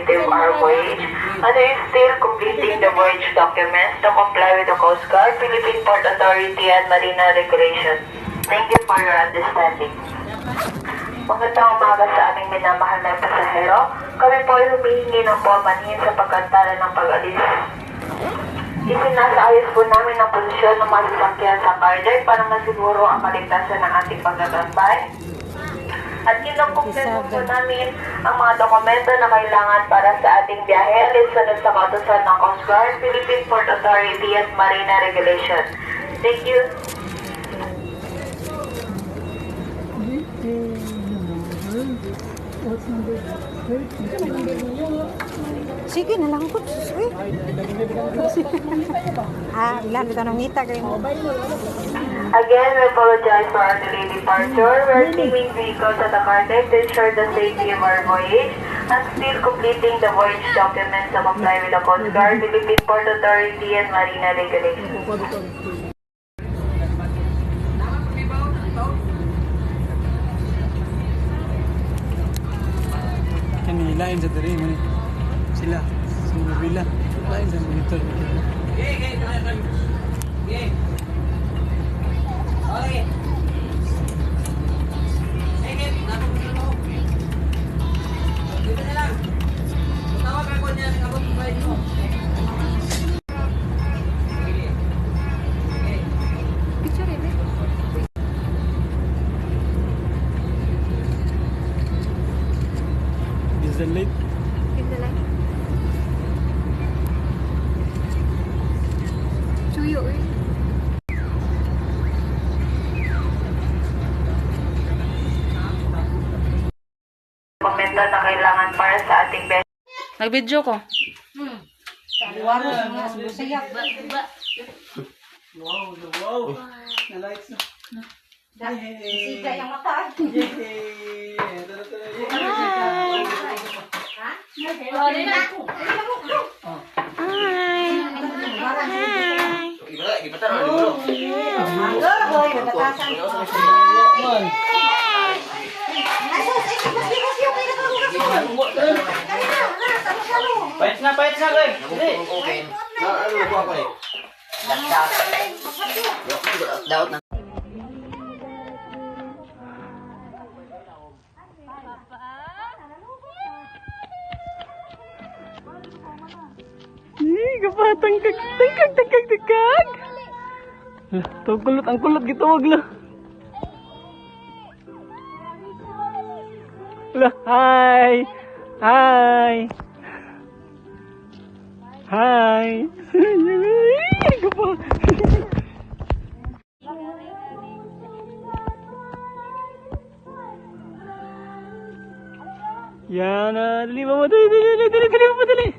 active our voyage and is still completing the voyage documents to comply with the Coast Guard, Philippine Port Authority, and Marina Regulations. Thank you for your understanding. Magandang umaga sa aming minamahal na pasahero. Kami po ay humihingi ng paumanhin sa pagkantala ng pag-alis. Isinasaayos po namin ang posisyon ng mga sasakyan sa car deck para masiguro ang kaligtasan ng ating pagtatambay. At kinukumpleto po namin ang mga dokumento na kailangan para sa ating biyahe alinsunod sa kautusan ng Coast Guard, Philippine Port Authority at Marina Regulation. Thank you. Sige na lang ko. Ilan ito nang ngita kayo. Again, we apologize for our delayed departure. We are steaming vehicles at the car deck to ensure the safety of our voyage and still completing the voyage documents to comply with the Coast Guard, Philippine Port Authority, and Marina Regulations. Kami lain sa diri man sila sa mobil lain sa monitor. Diesel light. Tuyo eh. Dokumento na kailangan para sa ating biyahe. Nag-video ko. Waro nga sumusayap. Wow. Na lights na. Sika yung mata. Pahit na, guys. Okay. Ano ko ako eh? Daot na. Kapatang tangkag. Lah, ang kulot gitawag lah. Lah, hi. Yan, dali mama, dali.